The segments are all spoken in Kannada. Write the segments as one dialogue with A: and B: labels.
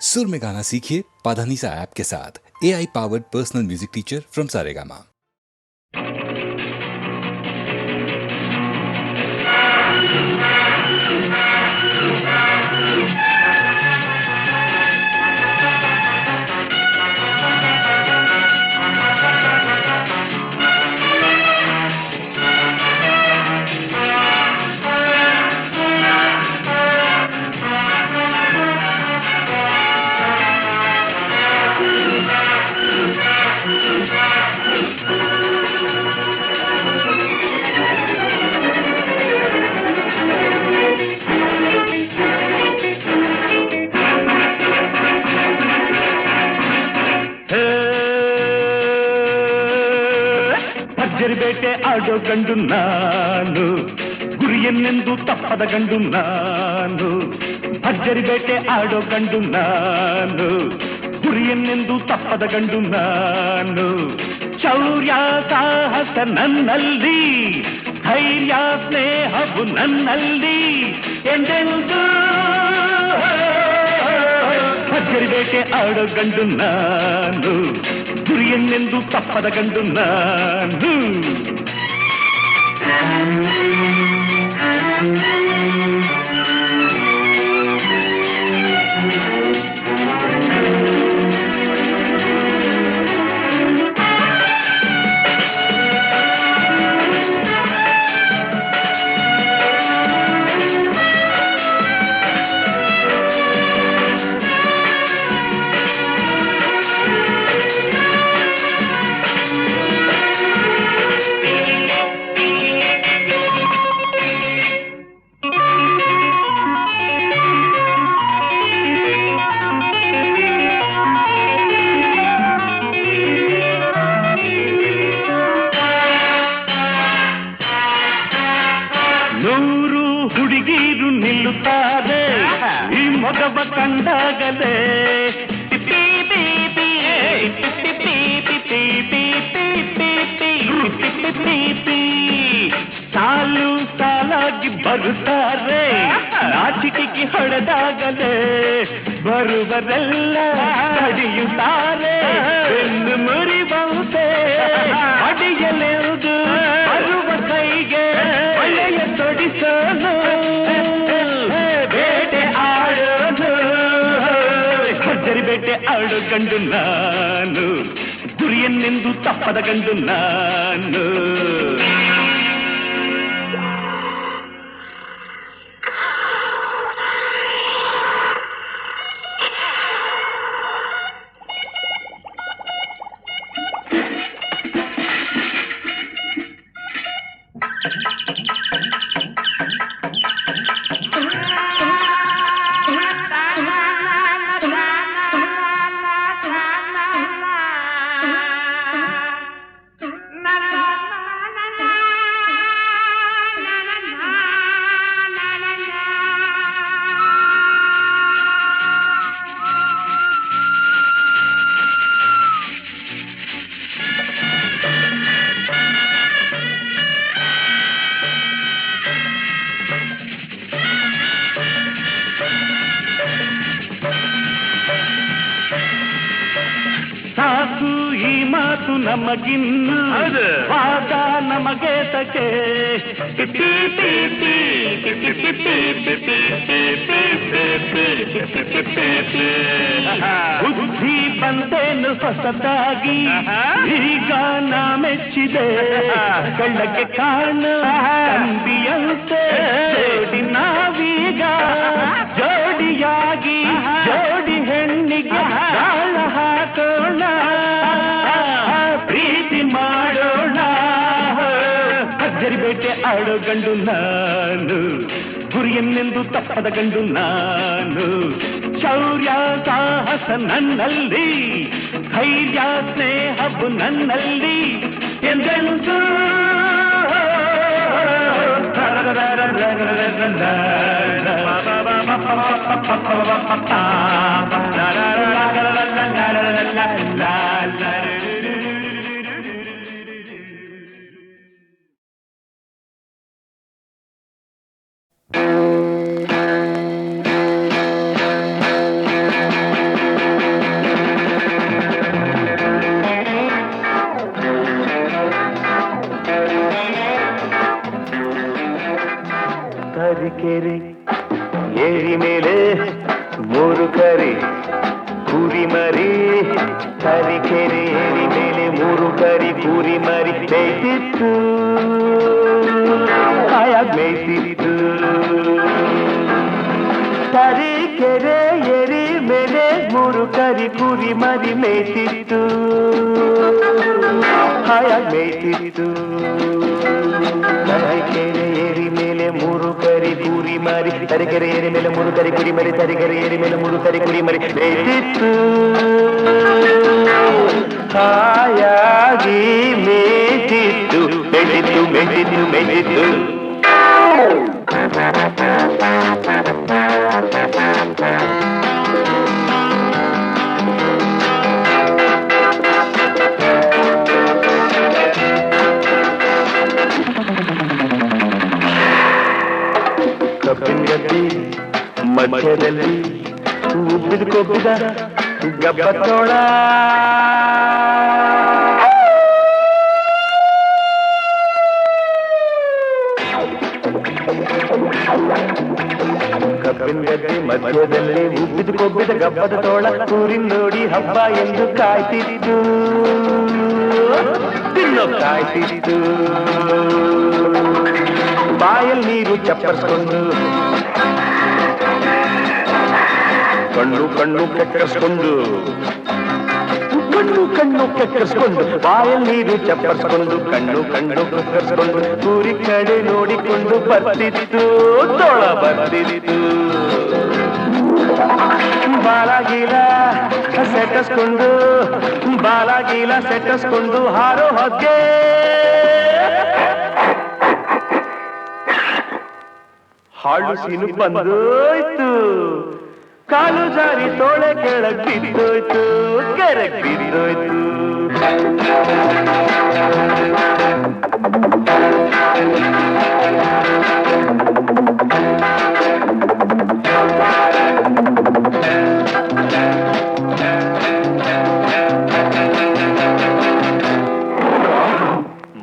A: सुर में गाना सीखिए पाधानीसा ऐप के साथ। AI powered personal music teacher from Saregama.
B: ಬೇಟೆ ಆಡೋ ಗಂಡು ನಾನು, ಗುರಿಯನ್ನೆಂದು ತಪ್ಪದ ಗಂಡು ನಾನು. ಭರ್ಜರಿ ಬೇಟೆ ಆಡೋ ಗಂಡು ನಾನು, ಗುರಿಯನ್ನೆಂದು ತಪ್ಪದ ಗಂಡು ನಾನು. ಶೌರ್ಯ ಸಾಹಸ ನನ್ನಲ್ಲಿ, ಧೈರ್ಯ ಸ್ನೇಹವು ನನ್ನಲ್ಲಿ ಎಂದೆಂದು. ಭರ್ಜರಿ ಬೇಟೆ ಆಡೋ ಗಂಡು ನಾನು, ಗುರಿಯನ್ನೆಂದು ತಪ್ಪದ ಗಂಡು ನಾನು. ಹುಡುಗೀರು ನಿಲ್ಲುತ್ತಾರೆ ಈ ಮೊಗವ ಕಂಡಾಗಲೇ. ಸಾಲು ಸಾಲಾಗಿ ಬರುತ್ತಾರೆ, ನಾಚಿಕೆಗೆ ಹೊಡೆದಾಗಲೇ. ಬರುವರೆಲ್ಲ ತಡೆಯುತ್ತಾರೆ, ಬೆನ್ನು ಮುರಿವಂತೆ ಅಡಿಯಲೆಂದು ಬರುವ ಕೈಗೆ ಒಳ್ಳೆಯ ತೊಡಿಸೋನು. ಬೇಟೆ ಆಡೋದು, ಭರ್ಜರಿ ಬೇಟೆ ಆಡೋ ಗಂಡು ನಾನು, ಗುರಿಯನ್ನೆಂದು ತಪ್ಪದ ಗಂಡು ನಾನು. ಸಾಕು ಈ ಮಾತು ನಮಗಿನ್ನು, ವಾದ ನಮಗೆ ತಕೆ. ಬುದ್ಧಿ ಬಂದೇನು ಹೊಸದಾಗಿ, ಈಗ ನಾ ಮೆಚ್ಚಿದೆ. ಕಳ್ಳಕ್ಕೆ ಕಾಣ ತಂಬಿಯಂತೆ ಜೋಡಿ ನಾವೀಗ, ಜೋಡಿಯಾಗಿ ಜೋಡಿ ಹೆಣ್ಣಿಗೆ ಗಾಳ ಹಾಕೋಣ, ಪ್ರೀತಿ ಮಾಡೋಣ. ಭರ್ಜರಿ ಬೇಟೆ ಆಡೋ ಗಂಡು ನಾನು, ಗುರಿಯನ್ನೆಂದು ತಪ್ಪದ ಗಂಡು ನಾನು. ಶೌರ್ಯ ಸಾಹಸ ನನ್ನಲ್ಲಿ, ಧೈರ್ಯ ಸ್ನೇಹವು ನನ್ನಲ್ಲಿ ಎಂದೆಂದು. ತರೀಕೆರೆ ಏರಿ ಮೇಲೆ ಮೂರು ಕರಿ ಕುರಿ ಮರಿ ತರೀಕೆರೆ ಏರಿ ಮೇಲೆ ಮೂರು ಕರಿ ಕುರಿ ಮರಿ ಮೇಯ್ತಿತ್ತು ಹಾಯಾಗಿ ಮೇಯ್ತಿತ್ತು ತರೀಕೆರೆ ಏರಿ ಮೇಲೆ ಮೂರು ಕರಿ ಕುರಿ ಮರಿ ಮೇಯ್ತಿತ್ತು ಹಾಯಾಗಿ ಮೇಯ್ತಿತ್ತು ತರೀಕೆರೆ ಏರಿ ಮೇಲೆ ಮೂರು ಕರಿ ಕುರಿ ಮರಿ ತರೀಕೆರೆ ಏರಿ ಮೇಲೆ ಮೂರು ಕರಿ ಕುರಿ ಮರಿ ತರೀಕೆರೆ ಏರಿ ಮೇಲೆ ಮೂರು ಕರಿ ಕುರಿ ಮರಿ ಮೇಯ್ತಿತ್ತು ಹಾಯಾಗಿ ಮೇಯ್ತಿತ್ತು ಮೇಯ್ತಿತ್ತು ಮೇಯ್ತಿತ್ತು ಮೇಯ್ತಿತ್ತು ಕಬ್ಬಿನ ಗದ್ದೆ ಮಧ್ಯದಲ್ಲಿ ಉಬ್ಬಿದ ಕೊಬ್ಬಿದ ಗಬ್ಬತ್ತೋಳ ಕಬ್ಬಿನ ಗದ್ದೆ ಮಧ್ಯದಲ್ಲಿ ಉಬ್ಬಿದ ಕೊಬ್ಬಿದ ಗಬ್ಬದ ತೋಳ ಊರಿನ ನೋಡಿ ಹಬ್ಬ ಎಂದು ಕಾಯ್ತಿತ್ತು ತಿನ್ನೋ ಕಾಯ್ತಿತ್ತು ಬಾಯಲ್ಲಿ ನೀರು ಚಪ್ಪರಿಸ್ಕೊಂಡು ಕಣ್ಣು ಕಣ್ಣು ಕೆಕ್ಕರಿಸ್ಕೊಂಡು ಕಣ್ಣು ಕಣ್ಣು ಕೆಕ್ಕರಿಸ್ಕೊಂಡು ಬಾಯಲ್ಲಿ ನೀರು ಚಪ್ಪರಿಸ್ಕೊಂಡು ಕಣ್ಣು ಕಣ್ಣು ಕೆಕ್ಕರಿಸ್ಕೊಂಡು ಊರಿ ಕಡೆ ನೋಡಿಕೊಂಡು ಬರ್ತಿತ್ತು ತೋಳ ಬರ್ತಿತ್ತು ಬಾಲಾಗೀಲ ಸೆಟ್ಟಿಸ್ಕೊಂಡು ಬಾಲಾಗೀಲ ಸೆಟ್ಟಿಸ್ಕೊಂಡು ಹಾರೋ ಹೊಗೆ ಹಾಳು ಸೀನು ಬಂದೋಯ್ತು ಕಾಲು ಜಾರಿ ತೋಳೆ ಕೆಳಗ್ ಬಿದ್ದೋಯ್ತು ಕೆರೆಗ್ ಬಿದ್ದೋಯ್ತು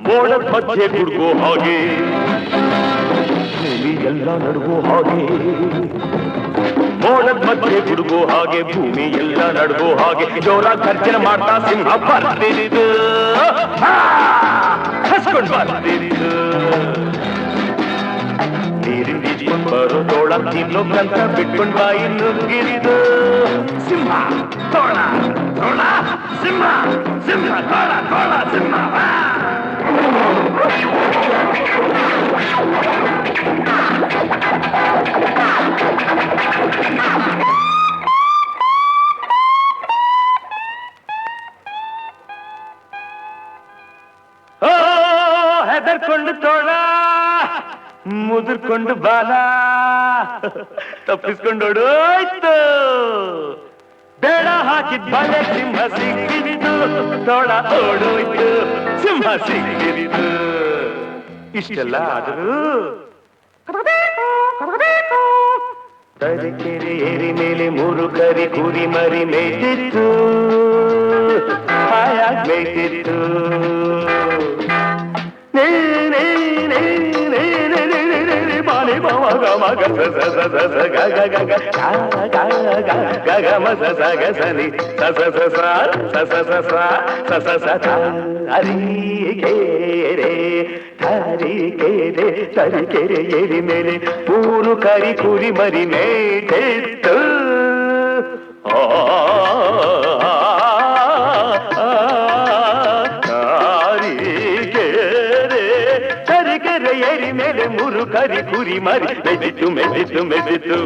B: ಮೋಡದ ಮಧ್ಯೆ ಗುಡ್ಗೋ ಹಾಗೆ ಭೂಮಿ ಎಲ್ಲ ನಡುಗೋ ಹಾಗೆ ಮೋಡದ ಮಧ್ಯೆ ಗುಡುಗೋ ಹಾಗೆ ಭೂಮಿ ಎಲ್ಲ ನಡುಗೋ ಹಾಗೆ ಜೋರ ಖರ್ಚನೆ ಮಾಡ್ತಾ ಸಿಂಹ ಬರ್ತಿದ್ದು ಹಸ್ಕೊಂಡು ಬರ್ತಿದ್ದು ನೀರಿನ ಬೀಚ್ಕೊಂಡು ಬರೋ ತೋಳ ತಿನ್ನೋಕ್ಕಂತ ಬಿಟ್ಕೊಂಡು ಬಾಯಿ ನುಗ್ಗಿದ್ದು ಸಿಂಹ ತೋಳ ತೋಳ ಸಿಂಹ ಸಿಂಹ ತೋಳ ತೋಳ ಸಿಂಹ ಹೆದರ್ಕೊಂಡು ತೋಳ ಮುದುರ್ಕೊಂಡು ಬಾಲ ತಪ್ಪಿಸ್ಕೊಂಡೋಡೋಯ್ತು ಬೇಡ ಹಾಕಿದ್ ಬಲೆ ಸಿಂಹ ಸಿಕ್ಕಿದ್ದು ತೋಳ ಓಡೋಯ್ತು ಸಿಂಹ ಸಿಕ್ಕಿದ್ದು ಇಷ್ಟೆಲ್ಲ ಆದರೂ ತರೀಕೆರೆ ಏರಿ ಮೇಲೆ ಮೂರು ಕರಿ ಕುರಿ ಮರಿ ಮೇಯ್ತಿತ್ತು ಹಾಯಾಗಿ ಮೇಯ್ತಿತ್ತು ಬಾಲೆ ಬಾವ ಗಮ ಗಸ ಸ ಸ ಸ ಗ ಗ ಗ ಗ ಗ ಗ ಮ ಸ ಸ ಗ ಸ ನಿ ಸ ಸ ಸ ಸ ಸ ಸ ಸ ಸ ಸ ಸ ಸ ಥ ತರೀಕೆರೆ ತರೀಕೆರೆ ತರೀಕೆರೆ ಏರಿ ಮೇಲೆ ಮೂರು ಕರಿ ಕುರಿ ಮರಿ ಮೇಯ್ತಿತ್ತು ತರೀಕೆರೆ ಏರಿ ಮೇಲೆ ಮೂರು ಕರಿ ಕುರಿ ಮರಿ ಮೆದಿತ್ತು ಮೆದಿತ್ತು ಮೆದಿತ್ತು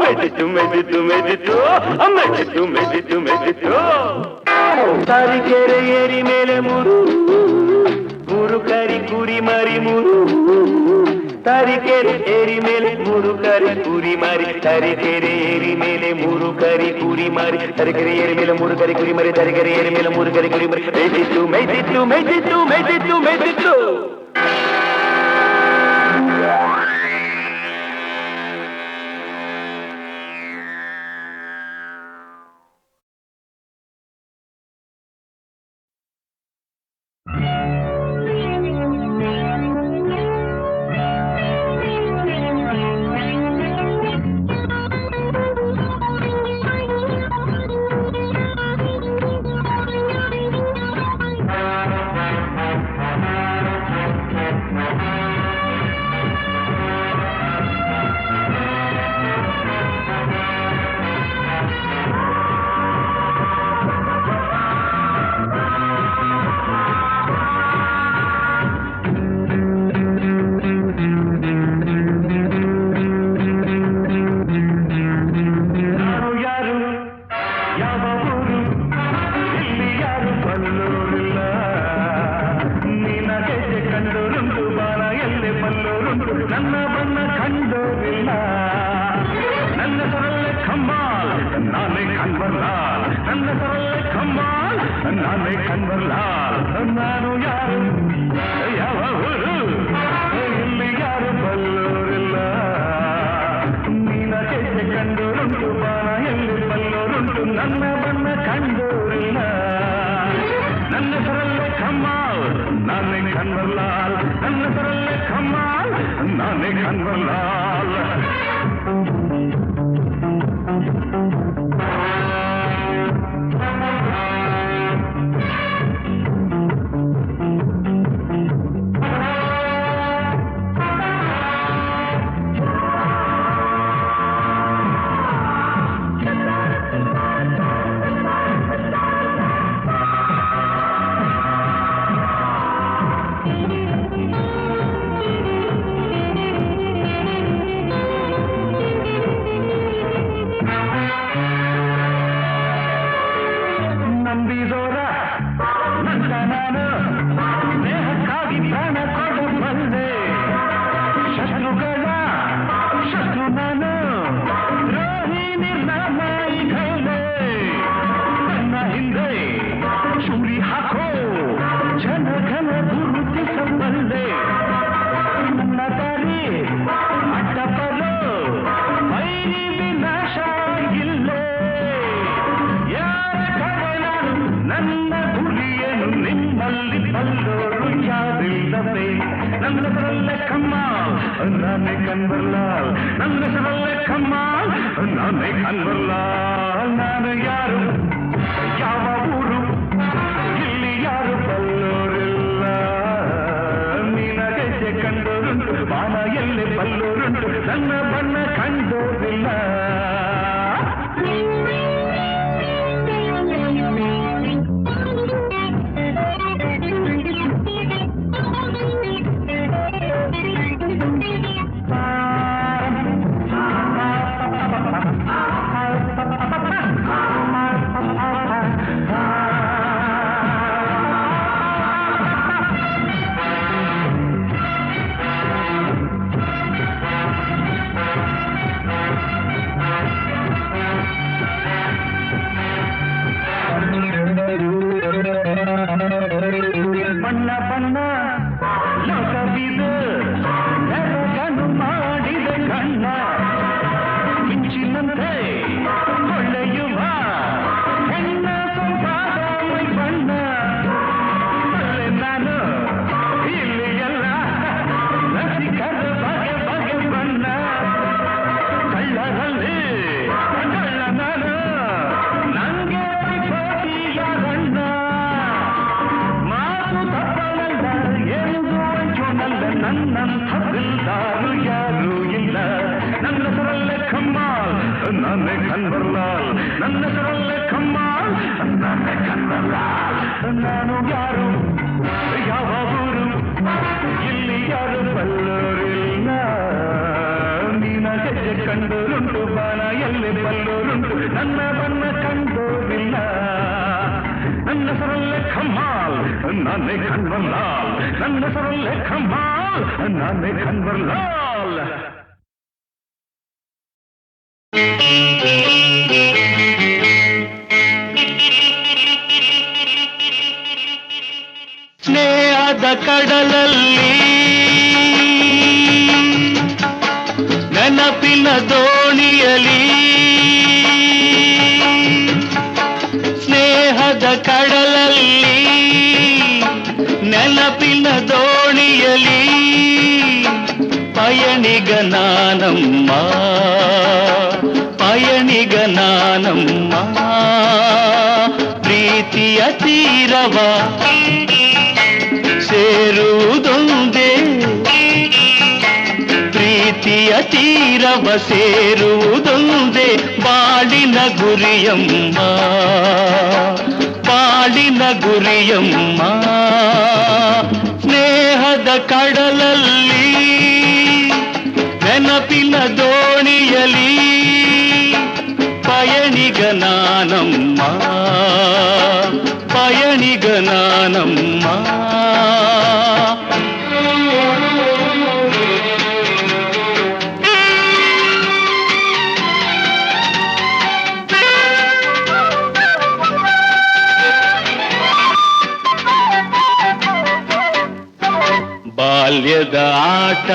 B: ಮೆದಿತ್ತು ಮೆದಿತ್ತು ಮೆದಿತ್ತು ಮೆದಿತ್ತು ಮೆದಿತ್ತು ಮೆದಿತ್ತು ತರೀಕೆರೆ ಏರಿ ಮೇಲೆ ಮೂರು ಕರಿ ಕುರಿ ಮರಿ ಮೂರು ತರೀಕೆರೆ ಏರಿ ಮೇಲೆ ಮೂರು ಕರಿ ಕುರಿ ಮರಿ ತರೀಕೆರೆ ಏರಿ ಮೇಲೆ ಮೂರು ಕರಿ ಕುರಿ ಮರಿ ತರೀಕೆರೆ ಏರಿ ಮೇಲೆ ಮೂರು ಕರಿ ಕುರಿ ಮರಿ ತರೀಕೆರೆ ಏರಿ ಮೇಲೆ ಮೂರು ಕರಿ ಕುರಿ ಮರಿ ಮೇಯ್ತಿತ್ತು ಮೇಯ್ತಿತ್ತು ಮೇಯ್ತಿತ್ತು ಮೇಯ್ತಿತ್ತು ಮೇಯ್ತಿತ್ತು ಕನ್ವರ್ಲಾಲ್ ನನ್ನ ಸರಳೆ ಕಮ್ಮಾಲ್ ನಾನೇ ಕನ್ವರ್ಲಾಲ್ ನಾನು ಯಾರು ಯಾವ ಊರು ಇಲ್ಲಿ ಯಾರು ಬಲ್ಲೋರಿಲ್ಲ ನೀನ ಕೆಟ್ಟೆ ಕಂಡೋರುಂಟು ಬಾಣ ಎಲ್ಲಿ ಬಲ್ಲೋರುಂಟು ನನ್ನ ಬಣ್ಣ ಕಂಡೋರಿಲ್ಲ ನನ್ನ ಸರಳೆ ಕಮ್ಮಾಲ್ ನಾನೇ ಕನ್ವರ್ಲಾಲ್ ನನ್ನ ಸರಳೆ ಕಮ್ಮಾಲ್ ನಾನೇ ಕನ್ವರ್ಲಾಲ್ ನಾನೇ ಕನ್ವರ್ಲಾಲ್ ನನ್ನ ಸರಳೆ ಕಮ್ಮಾಲ್ ನಾನೇ ಕನ್ವರ್ಲಾಲ್ ನಾನು ಯಾರು ಯಾವ ಊರು ಇಲ್ಲಿ ಯಾರು ಬಲ್ಲೋರಿಲ್ಲ ನೀನ ಗೆಜ್ಜೆ ಕಂಡೋರುಂಟು ಬಾಣ ಎಲ್ಲಿ ಬಲ್ಲೋರುಂಟು ನನ್ನ ಬಣ್ಣ ಕಂಡೋರಿಲ್ಲ ಬಣ್ಣ ಬಣ್ಣ ಲೋಕವಿದು ನೆರಗನು ಮಾಡಿದ ಕಣ್ಣ ಮಿಂಚಿನಂತೆ ಹೊಳೆಯುವ ಹೆಣ್ಣ ಸೊಂಪಾದ ಮೈ ಬಣ್ಣ ಅಲ್ಲೇ ನಾನು ಇಲ್ಲಿ ಎಲ್ಲ ರಸಿಕರ ಬಗೆ ಬಗೆ ಬಣ್ಣ ಕಳ್ಳರಲ್ಲಿ ಕಳ್ಳ ನಾನು ನಂಗೆ ಯಾರಣ್ಣ ನನ್ನಂಥ ದಿಲ್ದಾರು ಯಾರೂ ಇಲ್ಲ ನನ್ನ ಸರಳೆ ಕಮ್ಮಾಲ್ ನಾನೇ ಕನ್ವರ್ಲಾಲ್ ನನ್ನ ಸರಳೆ ಕಮ್ಮಾಲ್ ನಾನೇ ಕನ್ವರ್ಲಾಲ್ ನಾನು ಯಾರು ಯಾವ ಊರು ಇಲ್ಲಿ ಯಾರು ಬಲ್ಲೋರಿಲ್ಲ ನೀನ ಗೆಜ್ಜೆ ಕಂಡೋರುಂಟು ಬಾಣ ಎಲ್ಲಿ ಬಲ್ಲೋರುಂಟು ನನ್ನ ಬಣ್ಣ ಕಂಡೋರಿಲ್ಲ ನನ್ನ ಸರಳೆ ಕಮ್ಮಾಲ್ ನಾನೇ ಕನ್ವರ್ಲಾಲ್ ನನ್ನ ಸರಳೆ ಕಮ್ಮಾಲ್ ನಾನೇ ಕನ್ವರ್ಲಾಲ್ ಸ್ನೇಹದ ಕಡಲಲ್ಲಿ ನೆನಪಿನ ದೋಣಿಯಲಿ ಸ್ನೇಹದ ಕಡಲಲ್ಲಿ ನೆನಪಿನ ದೋಣಿಯಲಿ ಪಯಣಿಗ ನಾನಮ್ಮ ಪಯಣಿಗ ನಾನಮ್ಮ ಪ್ರೀತಿಯ ತೀರವ ಸೇರುವುದೊಂದೇ ಪ್ರೀತಿಯ ತೀರವ ಸೇರುವುದೊಂದೇ ಬಾಳಿನ ಗುರಿಯಮ್ಮ ಬಾಳಿನ ಗುರಿಯಮ್ಮ ಸ್ನೇಹದ ಕಡಲಲ್ಲಿ ನೆನಪಿನ ದೋಣಿಯಲಿ ಪಯಣಿಗ ನಾನಮ್ಮ ಪಯಣಿಗ ನಾನಮ್ಮ ಬಾಲ್ಯದ ಆಟ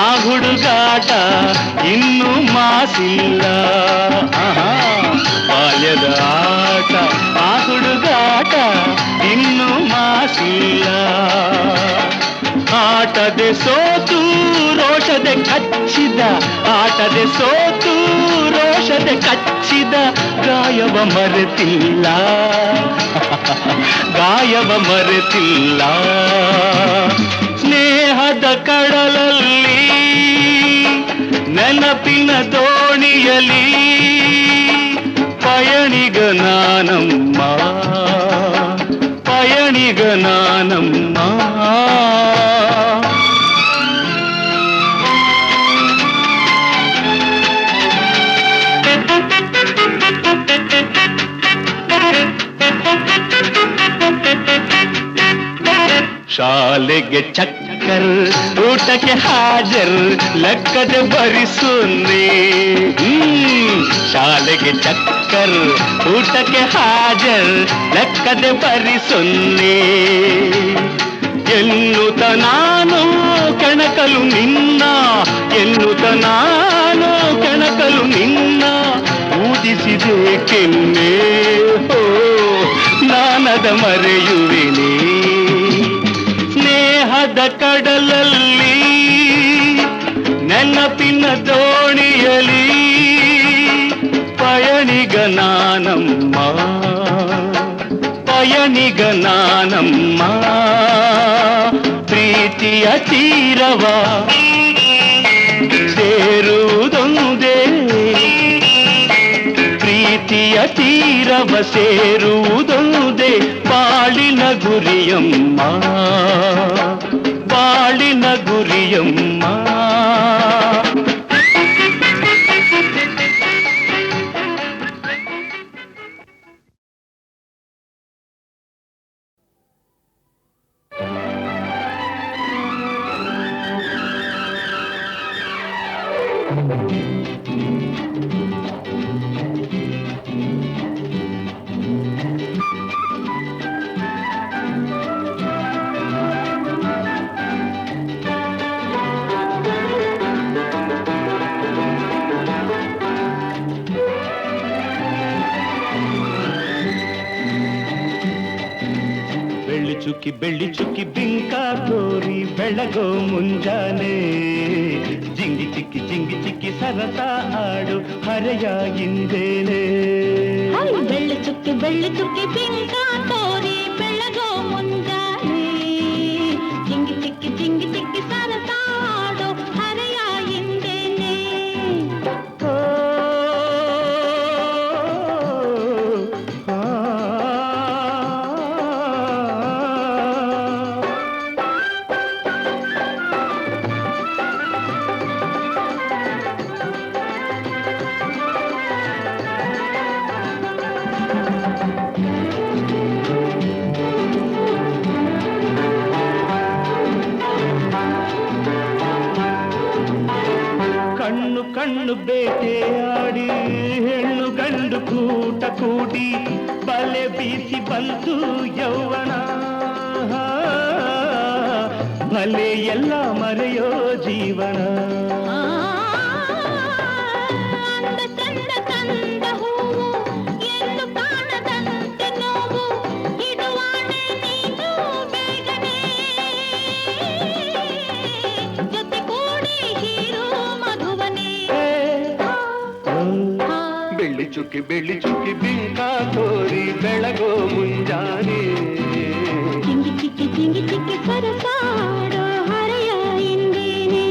B: ಆ ಹುಡುಗಾಟ ಇನ್ನೂ ಮಾಸಿಲ್ಲ. ಬಾಲ್ಯದ ಆಟ ಆ ಹುಡುಗಾಟ ಇನ್ನೂ ಮಾಸಿಲ್ಲ. ಆಟದೆ ಸೋತು ರೋಷದೆ ಕಚ್ಚಿದ, ಆಟದೆ ಸೋತು ರೋಷದೆ ಕಚ್ಚಿದ ಗಾಯವ ಮರೆತಿಲ್ಲ, ಗಾಯವ ಮರೆತಿಲ್ಲ. ಸ್ನೇಹದ ಕಡಲಲ್ಲಿ ನೆನಪಿನ ದೋಣಿಯಲಿ ಪಯಣಿಗ ನಾನಮ್ಮ, ಪಯಣಿಗ ನಾನಮ್ಮ. ಶಾಲೆಗೆ ಚಕ್ಕರ್, ಊಟಕ್ಕೆ ಹಾಜರ್, ಲೆಕ್ಕದೆ ಬರಿಸುನ್ನಿ. ಶಾಲೆಗೆ ಚಕ್ಕರ್, ಊಟಕ್ಕೆ ಹಾಜರ್, ಲೆಕ್ಕದೆ ಬರಿಸುನ್ನಿ. ಎನ್ನುತ್ತ ನಾನು ಕೆಣಕಲು ನಿನ್ನ, ಎನ್ನುತ್ತ ನಾನು ಕೆಣಕಲು ನಿನ್ನ ಊದಿಸಿದೆ ಕೆನ್ನೆ. ಹೋ ನಾನದ ಮರೆಯುವೆನೇ. ಸ್ನೇಹದ ಕಡಲಲ್ಲಿ ನೆನಪಿನ ದೋಣಿಯಲಿ ಪಯಣಿಗ ನಾನಮ್ಮ, ಪಯಣಿಗ ನಾನಮ್ಮ. ಪ್ರೀತಿಯ ತೀರವ ಸೇರುವುದೊಂದೇ, ಪ್ರೀತಿಯ ತೀರವ ಸೇರುವುದೊಂದೇ ಬಾಳಿನ ಗುರಿಯಮ್ಮ, ಬಾಳಿನ ಗುರಿಯಮ್ಮ. ಬೆಳ್ಳಿ ಚುಕ್ಕಿ ಬಿಂಕ ತೋರಿ ಬೆಳಗೋ ಮುಂಜಾನೆ, ಜಿಂಗಿ ಚಿಕ್ಕಿ ಸರಸ ಆಡು ಹರೆಯ ಹಿಂದೇನೆ.
C: ಬೆಳ್ಳಿ ಚುಕ್ಕಿ ಬಿಂಕ ತೋರಿ ಬೆಳಗೋ ಮುಂಜಾನೆ, ಜಿಂಗಿ ಚಿಕ್ಕಿ ಸರಸ ಆಡು ಹರೆಯ ಹಿಂದೇನೆ.
B: ಕಣ್ಣು ಬೇಟೆಯಾಡಿ ಹೆಣ್ಣು ಗಂಡು ಕೂಟ ಕೂಡಿ ಬಲೆ ಬೀಸಿ ಬಂತು ಯೌವನ. ಬಲೆ ಎಲ್ಲ ಮರೆಯೋ ಜೀವನ. ಬೆಳ್ಳಿ ಚುಕ್ಕಿ ಬಿಂಕ ತೋರಿ ಬೆಳಗೋ ಮುಂಜಾನೆ,
C: ಜಿಂಗಿ ಚಿಕ್ಕಿ ಸರಸಾಡೋ ಹರೆಯ ಹಿಂದೇನೆ.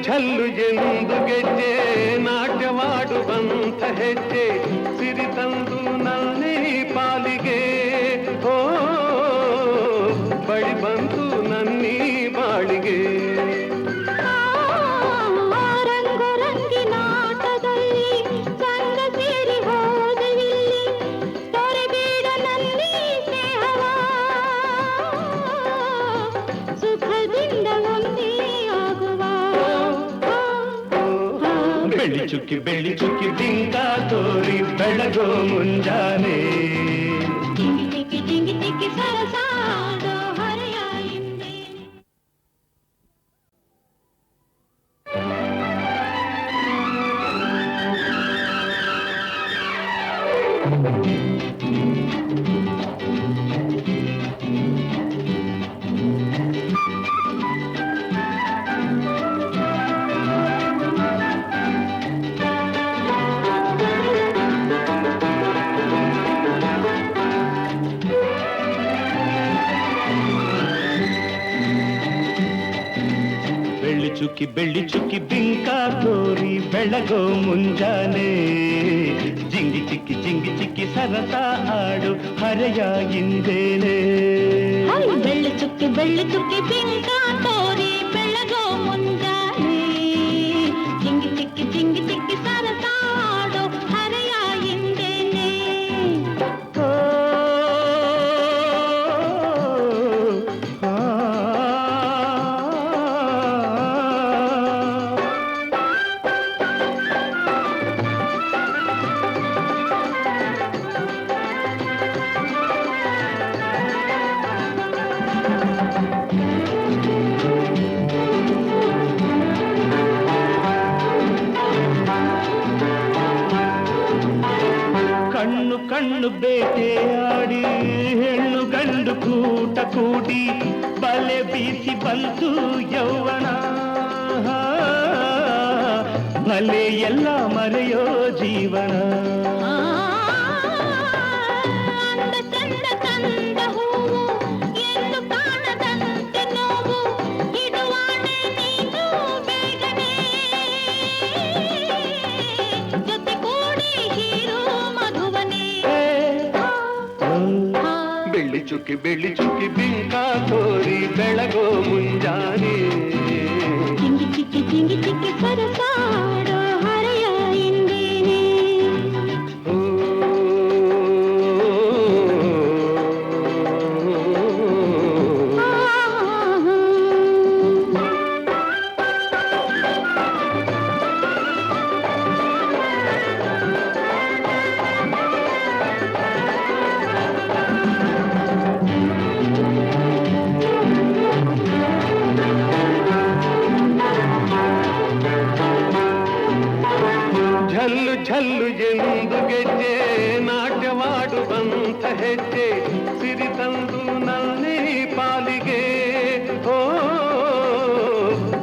B: ಝಲ್ಲು ಎಂದು ಗೆಜ್ಜೆ ನಾಟ್ಯವಾಡುವಂತ ಹೆಜ್ಜೆ ಸಿರಿ ತಂದು ನನ್ನೇ ಪಾಲಿಗೆ. ಓ ಬಳಿ ಬಂತು ನನ್ನೀ ಬಾಳಿಗೆ. ಚುಕ್ಕಿ ಬೆಳ್ಳಿ ಚುಕ್ಕಿ ಬಿಂಕ ತೋರಿ ಬೆಳಗೋ ಮುಂಜಾನೆ
C: ಟಿಂಗಿ ಟಿಕ್ಕಿ ಟಿಂಗಿ ಟಿಕ್ಕಿ ಸರಸಾಡೋ ಹರೆಯ ಹಿಂದೇನೆ.
B: ಬೆಳ್ಳಿ ಚುಕ್ಕಿ ಬಿಂಕ ತೋರಿ ಬೆಳಗೋ ಮುಂಜಾನೆ ಜಿಂಗಿ ಚಿಕ್ಕಿ ಸರಸ ಆಡು ಹರೆಯ ಹಿಂದೇನೆ.
C: ಬೆಳ್ಳಿ ಚುಕ್ಕಿ ಬಿಂಕ ತೋರಿ ಬೆಳಗೋ ಮುಂಜಾನೆ ಜಿಂಗಿ ಚಿಕ್ಕಿ ಸರಸ ಆಡು ಹರೆಯ ಹಿಂದೇನೆ.
B: ಕಣ್ಣು ಬೇಟೆಯಾಡಿ ಹೆಣ್ಣು ಗಂಡು ಕೂಟ ಕೂಡಿ ಬಲೆ ಬೀಸಿ ಬಂತು ಯೌವನ ಬಲೆ ಎಲ್ಲ ಮರೆಯೋ ಜೀವನ. ಬೆಳ್ಳಿ ಚುಕ್ಕಿ ಬಿಂಕ ತೋರಿ ಬೆಳಗೋ ಮುಂಜಾನೆ
C: ಜಿಂಗಿ ಚಿಕ್ಕಿ ಸರಸಾಡೋ ಹರೆಯ ಹಿಂದೇನೆ.
B: ಝಲ್ಲು ಎಂದು ಗೆಜ್ಜೆ ನಾಟ್ಯವಾಡುವಂತ ಹೆಜ್ಜೆ ಸಿರಿ ತಂದು ನನ್ನೇ ಪಾಲಿಗೆ ಓ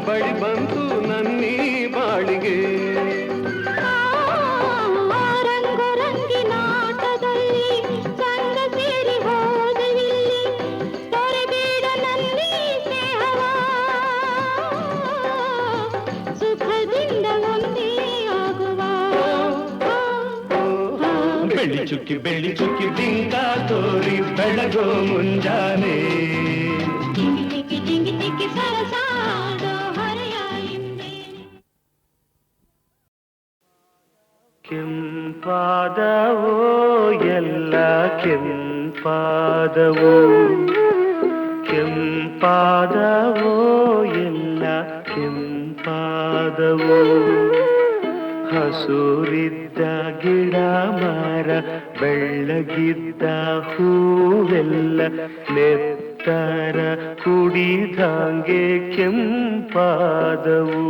B: ಬಳಿ ಬಂತು ನನ್ನೀ ಬಾಳಿಗೆ.
C: ರಂಗಿನಾಟದಲ್ಲಿ ಸಂಗ ಸೇರಿ ಹೋದವಿಲ್ಲಿ ತೊರೆಬೇಡ ನನ್ನಿ ಸ್ನೇಹವ ಸುಖದಿಂದ ಒಂದೇ ಆಗುವ.
B: ಬೆಳ್ಳಿ ಚುಕ್ಕಿ ಬಿಂಕ ತೋರಿ ಬೆಳಗೋ ಮುಂಜಾನೆ
C: ಟಿಂಗಿ ಟಿಕ್ಕಿ ಸರಸಾಡೋ ಹರೆಯ ಹಿಂದೇನೆ.
B: ಕೆಂಪಾದವೋ ಎಲ್ಲ ಕೆಂಪಾದವೋ ಕೆಂಪಾದವೋ ಎಲ್ಲ ಕೆಂಪಾದವೋ ಹಸುರಿದ್ದ ಗಿಡ ಮರ ಬೆಳ್ಳಗಿದ್ದ ಹೂವೆಲ್ಲ ನೆತ್ತರ ಕುಡಿದಂಗೆ ಕೆಂಪಾದವು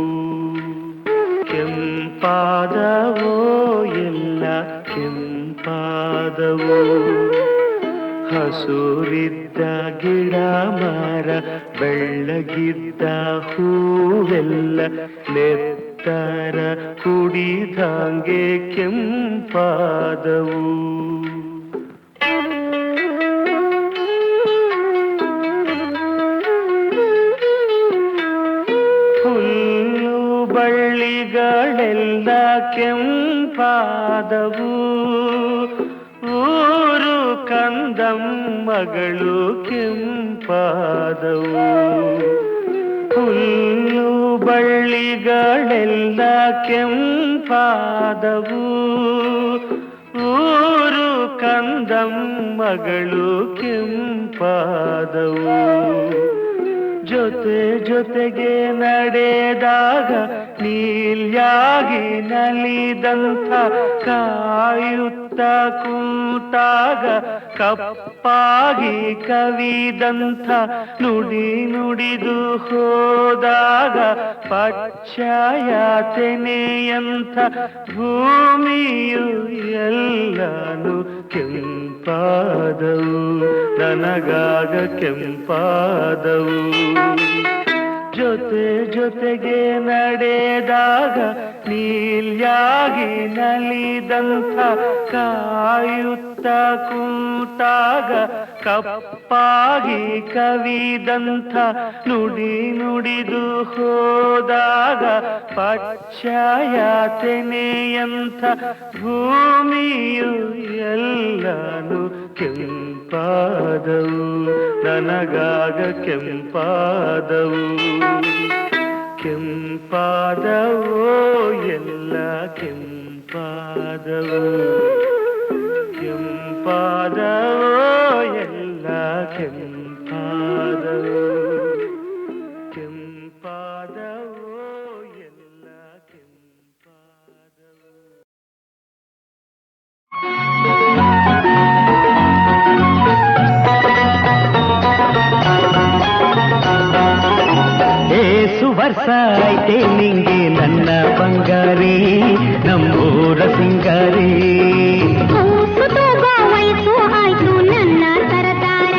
B: ಕೆಂಪಾದವೋ ಎಲ್ಲ ಕೆಂಪಾದವೋ ಹಸುರಿದ್ದ ಗಿಡ ಮರ ಬೆಳ್ಳಗಿದ್ದ ಹೂವೆಲ್ಲ ನೆತ್ತರ ಕುಡಿದಂಗೆ ಕೆಂಪಾದವು ಹುಲ್ಲು ಬಳ್ಳಿಗಳೆಲ್ಲ ಕೆಂಪಾದವು ಊರು ಕಂದಮ್ಮಗಳು ಕೆಂಪಾದವು ಹುಲ್ಲು ಬಳ್ಳಿಗಳೆಲ್ಲ ಕೆಂಪಾದವು ಊರು ಕಂದಮ್ಮಗಳು ಕೆಂಪಾದವು ಜೊತೆಗೆ ನಡೆದಾಗ ನೀಲ್ಯಾಗಿ ನಲಿದಂಥ ಕಾಯುತ್ತ ಕೂತಾಗ ಕಪ್ಪಾಗಿ ಕವಿದಂಥ ನುಡಿ ನುಡಿದು ಹೋದಾಗ ಪಚ್ಚಯಾತನೆಯಂಥ ಭೂಮಿಯು ಎಲ್ಲಾನು ಕೆಂಪಾದವು ನನಗಾಗ ಕೆಂಪಾದವು ಜೊತೆ ಜೊತೆಗೆ ನಡೆದಾಗ ನೀಲ್ಯಾಗಿ ನಲಿದಂಥ ಕಾಯುತ್ತ ಕೂತಾಗ ಕಪ್ಪಾಗಿ ಕವಿದಂಥ ನುಡಿ ನುಡಿದು ಹೋದಾಗ ಪಚ್ಚಯಾತನೆಯಂಥ ಭೂಮಿಯು ಎಲ್ಲಾನು ಕೆಂಪಾದವು ನನಗಾಗ ಕೆಂಪಾದವು ಕೆಂಪಾದವೋ ಎಲ್ಲ ಕೆಂಪಾದವು ಕೆಂಪಾದವೋ ಎಲ್ಲ ಕೆಂಪಾದವು ಕೆಂಪಾದವೋ ಎಲ್ಲ ಕೆಂಪಾದವು. ವರ್ಷ ಐತೆ ನಿಂಗೆ ನನ್ನ ಬಂಗಾರಿ ನಮ್ಮೂರ ಸಿಂಗಾರಿ
C: ವಯಸ್ಸು ಆಯ್ತು ನನ್ನ ಸರದಾರ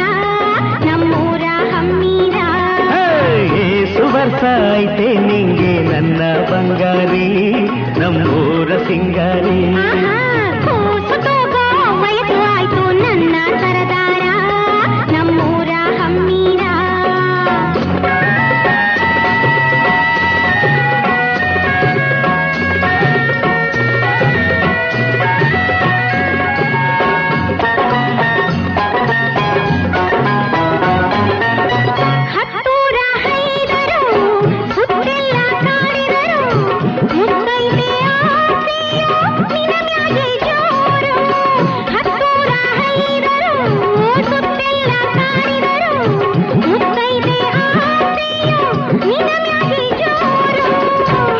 C: ನಮ್ಮೂರ ಹಮ್ಮೀರ
B: ವರ್ಷ ಐತೆ ನಿಂಗೆ ನನ್ನ ಬಂಗಾರಿ ನಮ್ಮೂರ ಸಿಂಗಾರಿ
C: ವಯಸ್ಸು ಆಯ್ತು ನನ್ನ ಸರದಾರ ನಮ್ಮೂರ ಹಮ್ಮೀರ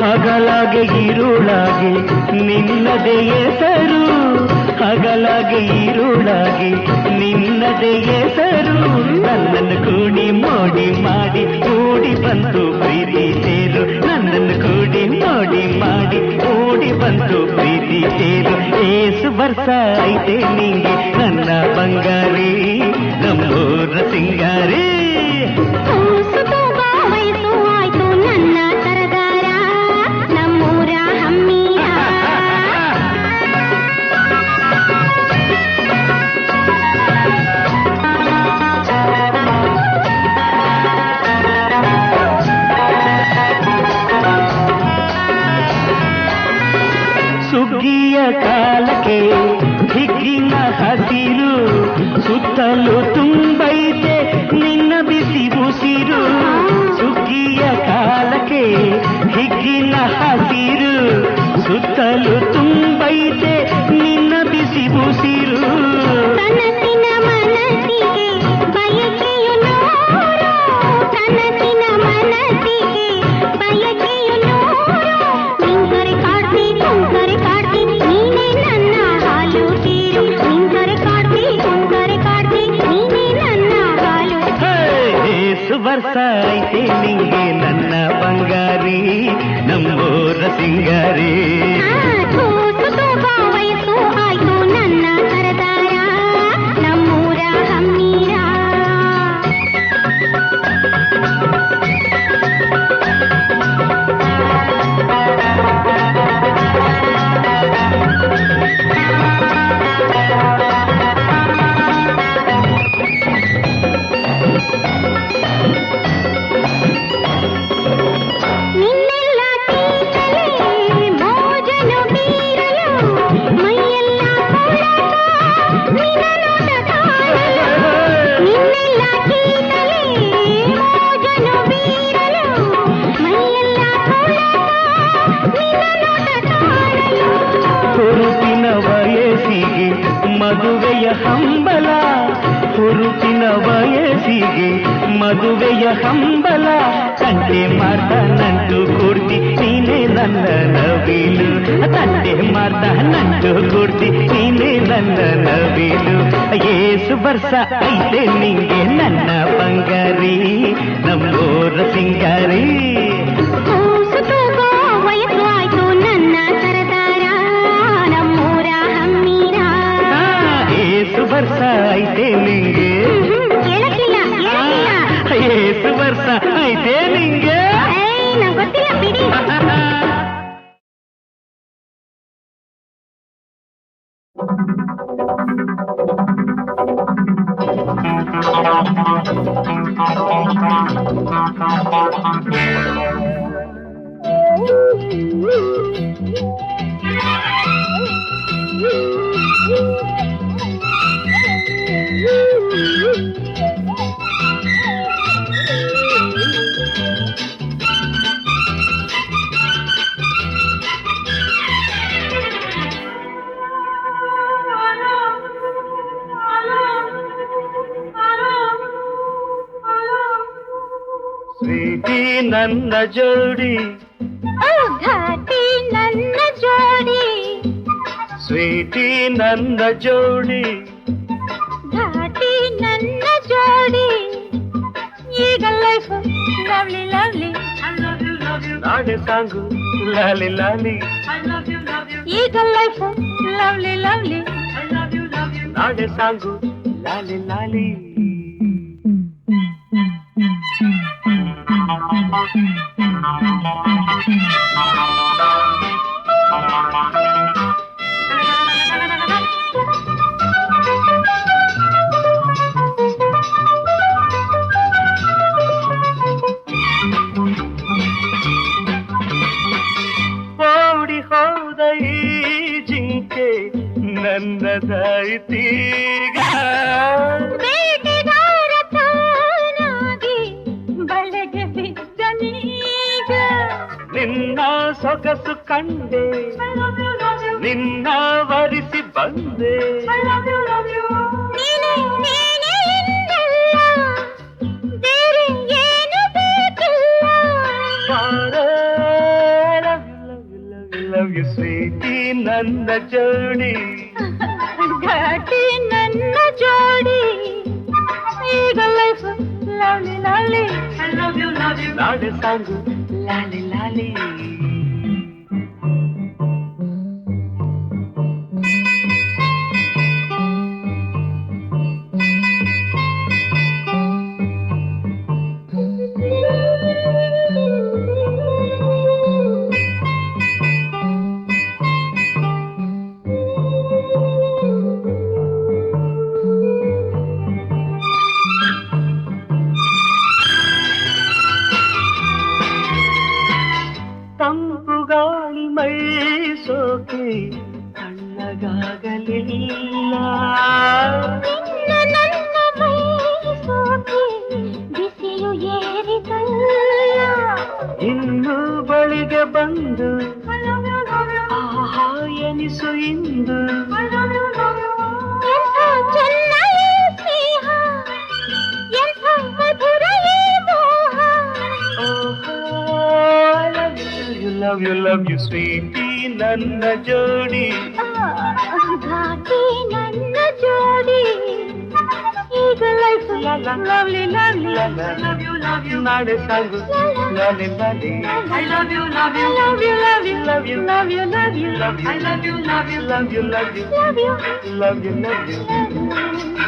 B: ಹಗಲಾಗೆ ಇರುಳಾಗೆ ನಿನ್ನದೇ ಹೆಸರು ಹಗಲಾಗೆ ಇರುಳಾಗೆ ನಿನ್ನದೇ ಹೆಸರು ನನ್ನನ್ನು ಕೂಡಿ ಮೋಡಿ ಮಾಡಿ ಕೂಡಿ ಬಂತು ಪ್ರೀತಿ ಸೇರು ನನ್ನನ್ನು ಕೂಡಿ ಮೋಡಿ ಮಾಡಿ ಕೂಡಿ ಬಂತು ಪ್ರೀತಿ ಸೇರು ಏಸು ವರ್ಷ ಐತೆ ನಿಂಗೆ ನನ್ನ ಬಂಗಾರಿ ನಮ್ಮೂರ ಸಿಂಗಾರಿ
C: ವಯಸ್ಸು ಆಯ್ತು ನನ್ನ ಸರದಾರ ನಮ್ಮೂರ ಹಮ್ಮೀರ
B: ಸುಗ್ಗಿಯ ಕಾಲಕ್ಕೆ ಹಿಗ್ಗಿನ ಹಸಿರು ಸುತ್ತಲೂ ತುಂಬೈತೆ ನಿನ್ನ ಬಿಸಿ ಉಸಿರು ಸುಗ್ಗಿಯ ಕಾಲಕ್ಕೆ ಹಿಗ್ಗಿನ ಹಸಿರು ಸುತ್ತಲೂ ತುಂಬೈತೆ ನಿನ್ನ ಬಿಸಿ ಉಸಿರು
C: ಕನಸಿನ ಮನಸ್ಸಿಗೆ ಬಯಕೆಯು ನೂರು ಕನಸಿನ ಮನಸ್ಸಿಗೆ ಬಯಕೆಯು ನೂರು ನಿಂಕರೆ ಕಾಡ್ತಿ ಕುಂಕರೆ ಕಾಡ್ತಿ ನೀನೇ ನನ್ನ ಹಾಲು ಸೇರು ನಿಂಕರೆ ಕಾಡ್ತಿ ಕುಂಕರೆ ಕಾಡ್ತಿ ನೀನೇ ನನ್ನ ಹಾಲು
B: ವರ್ಷ ಐತೆ ನಿಂಗೆ ನನ್ನ ಬಂಗಾರಿ ನಮ್ಮೂರ ಸಿಂಗಾರಿ
C: ವಯಸ್ಸು ಆಯ್ತು ನನ್ನ ಸರದಾರ ನಮ್ಮೂರ ಹಮ್ಮೀರ
B: ಮದುವೆಯ ಹಂಬಲ ಹುರುಪಿನ ವಯಸ್ಸಿಗೆ ಮದುವೆಯ ಹಂಬಲ ಸಂಜೆ ಮಾಡ್ತಾ ನಂಟು ಕೊಡ್ತಿ ನೀನೇ ನನ್ನ ನವಿಲು ತಂದೆ ಮಾತ ನಂಟು ಕೊಡ್ತಿ ನೀನೇ ನನ್ನ ನವಿಲು ಏಸು ವರ್ಷ ಐತೆ ನಿಂಗೆ ನನ್ನ ಬಂಗಾರಿ ನಮ್ಮೂರ ಸಿಂಗಾರಿ
C: ಕೂಸು ತೂಗೋ ವಯಸ್ಸು ಆಯ್ತು ನನ್ನ ಸರದಾರ ನಮ್ಮೂರ ಹಮ್ಮೀರ
B: ಏಸು ವರ್ಷ ಐತೆ ನಿಂಗೆ
C: ಕೇಳಕ್ಕಿಲ್ಲ
B: ಏಸು ವರ್ಷ ಐತೆ ನಿಂಗೆ
C: ನಂಗೆ ಗೊತ್ತಿಲ್ಲ ಬಿಡಿ
B: ಸ್ವೀಟಿ ನನ್ನ ಜೋಡಿ
C: ಘಾಟಿ ನನ್ನ ಜೋಡಿ
B: ಸ್ವೀಟಿ ನನ್ನ ಜೋಡಿ
C: ಘಾಟಿ ನನ್ನ ಜೋಡಿ ಈಗ ಲೈಫ್ ಲವ್ಲಿ ಲವ್ಲಿ
B: ನಾಡೆ ಸಾಂಗು ಲಾಲಿ ಲಾಲಿ
C: ಈಗ ಲೈಫ್ ಲವ್ಲಿ ಲವ್ಲಿ
B: ನಾಡೆ ಸಾಂಗು ಲಾಲಿ ಲಾಲಿ ಓಡಿ ಹೋದ ಈ ಜಿಂಕೆ ನನ್ನದಾಯಿತೀಗ
C: ಬೇಟೆಗಾರ ತಾನಾಗಿ ಬಲೆಗೆ ಬಿದ್ದನೀಗ
B: ನಿನ್ನ ಸೊಗಸು ಕಂಡೆ ನಿನ್ನ ವರಿಸಿ ಬಂದೆ
C: ನೀನೇ ನೀನೇ ಇನ್ನೆಲ್ಲ ಬೇರೆ ಏನು ಬೇಕಿಲ್ಲ
B: ಲವ್ ಯು ಸ್ವೀಟಿ ನನ್ನ ಜೋಡಿ
C: ಘಾಟಿ ನನ್ನ ಜೋಡಿ ಈಗ ಲೈಫ್ ಲವ್ಲಿ ಲವ್ಲಿ
B: ನಾಡೆ ಸಾಂಗು ಲಾಲಿ ಲಾಲಿ ತಂಪು ಗಾಳಿ ಮೈ ಸೋಕೆ ತಣ್ಣಗಾಗಲಿಲ್ಲ
C: ನನ್ನ ಮೈ ಸೋಕಿ ಬಿಸಿಲು ಏರಿದಲ್ಲ
B: ಇನ್ನು ಬಳಿಗೆ ಬಂದು ಆಹಾ ಎನಿಸು ಇಂದು
C: ಎಂಥ ಚೆನ್ನ ಈ ಸ್ನೇಹ ಎಂಥ ಮಧುರ ಈ ಮೋಹ
B: ಲವ್ ಯು ಸ್ವೀಟಿ ನನ್ನ ಜೋಡಿ
C: ಘಾಟಿ ನನ್ನ ಜೋಡಿ ಈಗ ಲೈಫ್ ಲವ್ಲಿ ಲವ್ಲಿ
B: ನಾಡೆ ಸಾಂಗು ಲಾಲಿ ಲಾಲಿ
C: I love you, love you, love you, love you, love you, love you, love you,
B: love you,
C: I love you, love you,
B: love you, love you,
C: love you,
B: love you, love you.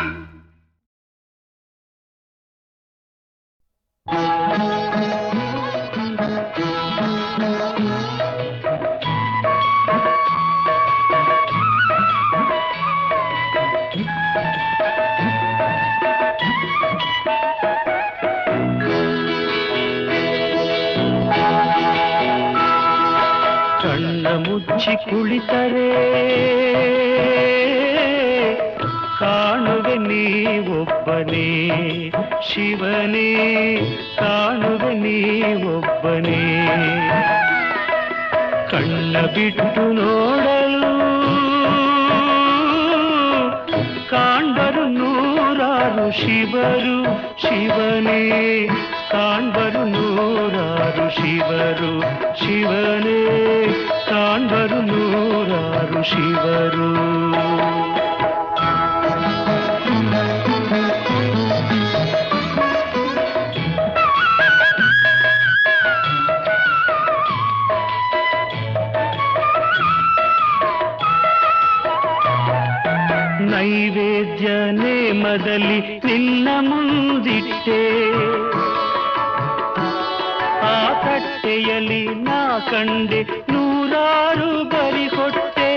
B: ಕಣ್ಣ ಮುಚ್ಚಿ ಕುಳಿತರೆ ಕಾಣುವೆ ನೀವೊಬ್ಬನೇ ಶಿವನೇ ಕಾಣುವೆ ನೀವೊಬ್ಬನೇ ಕಣ್ಣ ಬಿಟ್ಟು ನೋಡಲು ಕಾಂಡರು ನೂರಾರು ಶಿವರು ಶಿವನೇ ಕಾಣ್ಬರು ನೂರಾರು ಶಿವರು ಶಿವನೇ ಕಾಣ್ಬರು ನೂರಾರು ಶಿವರು ನೈವೇದ್ಯ ನೇಮದಲ್ಲಿ ನಿನ್ನ ಮುಂದಿಟ್ಟೆ ಆ ತಟ್ಟೆಯಲ್ಲಿ ನಾ ಕಂಡೆ ನೂರಾರು ಬರಿ ಕೊಟ್ಟೆ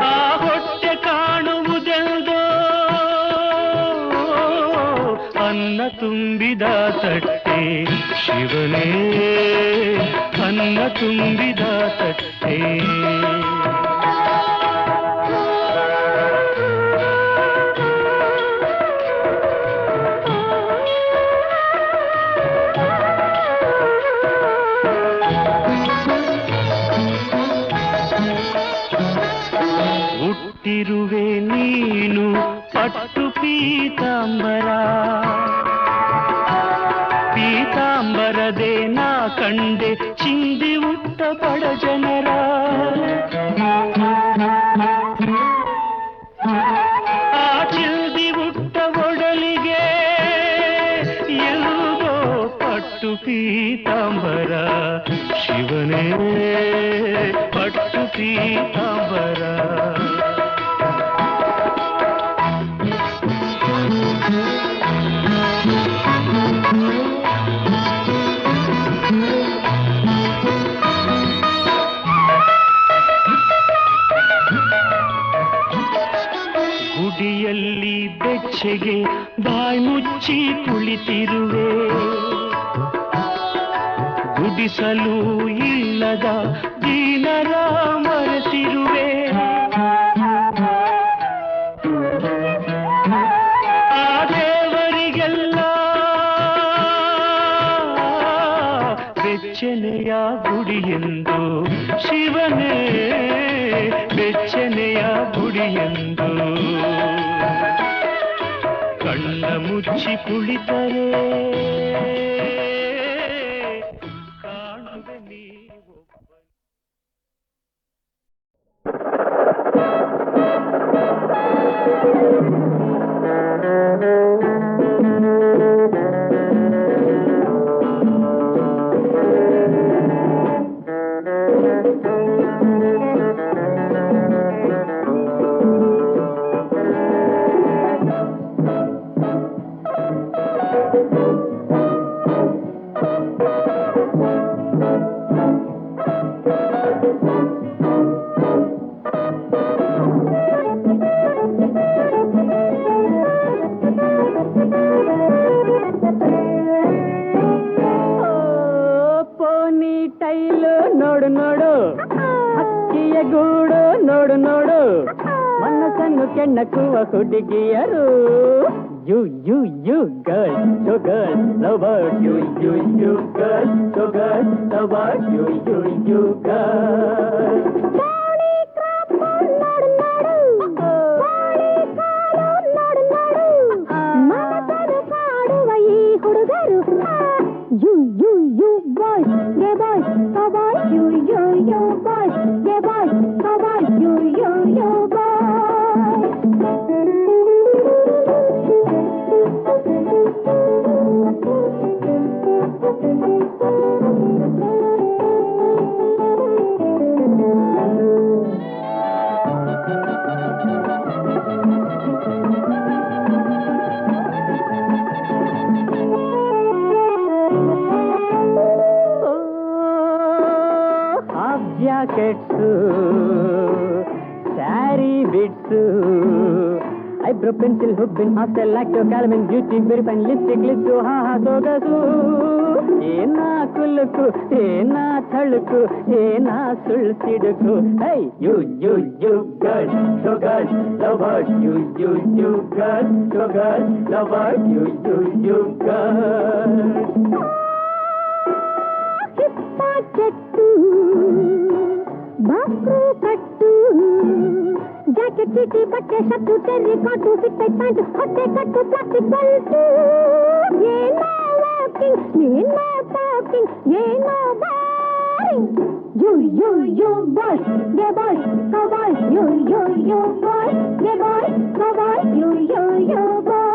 B: ಆ ಹೊಟ್ಟೆ ಕಾಣುವುದೆಂದೋ ಅನ್ನ ತುಂಬಿದ ತಟ್ಟೆ ಶಿವನೇ ಅನ್ನ ತುಂಬಿದ ತಟ್ಟೆ ಹುಟ್ಟಿರುವೆ ನೀನು ಪಟ್ಟು ಪೀತಾಂಬರ ಪೀತಾಂಬರದೇ ನಾ ಕಂಡೆ ಚಿಂದಿ ಉಟ್ಟ ಬಡ ಜನರ ಆ ಚಿಂದಿ ಉಟ್ಟ ಒಡಲಿಗೆ ಎಲ್ಲೋ ಪಟ್ಟು ಪೀತಾಂಬರ ಶಿವನೇ ಪಟ್ಟು ಪೀತಾಂಬರ ಗುಡಿಯಲ್ಲಿ ಬೆಚ್ಚಗೆ ಬಾಯಿ ಮುಚ್ಚಿ ಕುಳಿತಿರುವೆ ಗುಡಿಸಲು ಇಲ್ಲದ ದೀನರ ಮರೆತಿರುವೆ ಆ ದೇವರಿಗೆಲ್ಲ ಬೆಚ್ಚನೆಯ ಗುಡಿಯೆಂದು ಶಿವನೇ ಬೆಚ್ಚನೆಯ ಗುಡಿಯೆಂದು ಕಣ್ಣ ಮುಚ್ಚಿ ಕುಳಿತರೆ ಕಾಣುವೆ ನೀವೊಬ್ಬ ನೋಡು ನೋಡು ಹಕ್ಕಿಯ ಗೂಡು ನೋಡು ನೋಡು ಮನಸ್ಸನ್ನು ಕೆಣ್ಣಕ್ಕುವ ಹುಡುಗಿಯರು you you you girl you girl lover you you you girl you girl lover you you you girl
C: You, you, you boys, yeah boys, oh boys, you, you boys, yeah boys, oh boys, you boys.
B: Jackets sari bits eyebrow pencil ಹುಬ್ಬಿನ್ ಹಾಸ್ಟೆಲ್ ಲ್ಯಾಕ್ಟೋ ಕ್ಯಾಲಮಿನ್ ಬ್ಯೂಟಿ ಬಿರಿಪನ್ ಲಿಪ್ಸ್ಟಿಕ್ ಲಿಪ್ಸು ಹಾ ಹಾ ಸೊಗಸು ಏನಾ ಕುಲುಕು ಏನಾ ಥಳುಕು ಏನಾ ಸುಳ್ ಸಿಡುಕು hi you you you girl show girl lover you you you girl show girl lover you you you girl
C: చెట్టు బాక్రు కట్టు ಜಾಕೆಟ್ ಚೀಟಿ ಬಟ್ಟೆ ಶರ್ಟು ಟೆರ್ರಿ ಕಾಟು ಸಿಟ್ಟೆ ಪ್ಯಾಂಟ್ ಹೊಟ್ಟೆ ಕಟ್ಟು ಪ್ಲಾಸ್ಟಿಕ್ ಬೆಲ್ಟು ಏನೋ ವಾಕಿಂಗ್ ಏನೋ ಟಾಕಿಂಗ್ ಏನೋ ಬಾರಿಂಗ್ you boy yeah boy cowboy you boy yeah boy cowboy you boy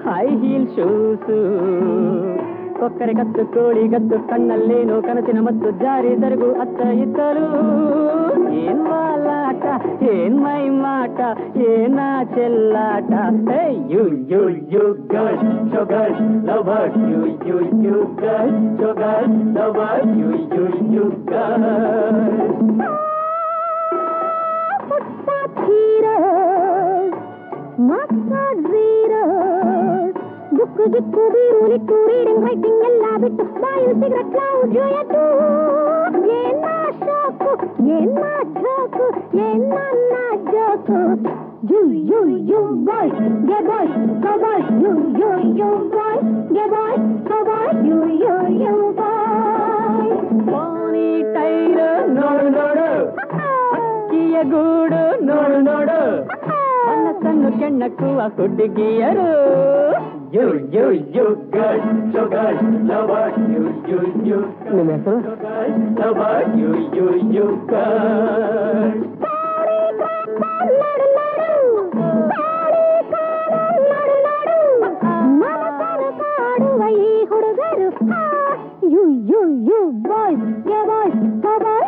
D: high heel shoes ಕೊಕ್ಕರೆ ಕತ್ತು ಕೋಳಿ ಗದ್ದು ಕಣ್ಣಲ್ಲೇನು ಕನಸಿನ ಮತ್ತು ಜಾರಿ ತರಗು ಅತ್ತ ಇದ್ದರು ಏನ್ ವಾಲಾಟ ಏನ್ ಮೈ ಮಾಟ ಏನ ಚೆಲ್ಲಾಟ you you you girl show girl lover you you you girl show girl lover you you you girl
C: ದುಕ್ಕು ಜಿಕ್ಕು ಬೀರು ಲಿಕ್ಕು ರೀಡಿಂಗ್ ರೈಟಿಂಗ್ ಎಲ್ಲ ಬಿಟ್ಟು ಬಾಯಿಲ್ ಸಿಗರೆಟ್ ನಾವು ಜೋಯತು ಏನ ಶಾಕು ಏನ ಜೋಕು ಏನ ಜೋಕು ಯು ಬಾಯ್ ಗೆ ಬಾಯ್ ಕಬಾಯ್ ಯು ಬಾಯ್ ಗೆ ಬಾಯ್ ಕಬಾಯ್ ಯು ಬಾಯ್
D: ಪಾನಿ ಟೈರ್ ನೋಡು ನೋಡು ಅಕ್ಕಿಯ ಗೂಡು ನೋಡು ನೋಡು ಮನಸ್ಸನ್ನು ಕೆಣ್ಣಕ್ಕುವ ಹುಡುಗಿಯರು you you you girl show girl lover you you you ನಿಮ್ಮ ಹೆಸರು lover you you you girl
C: ಹುಡುಗರು ಯು ಬಾಯ್ ಬಾಯ್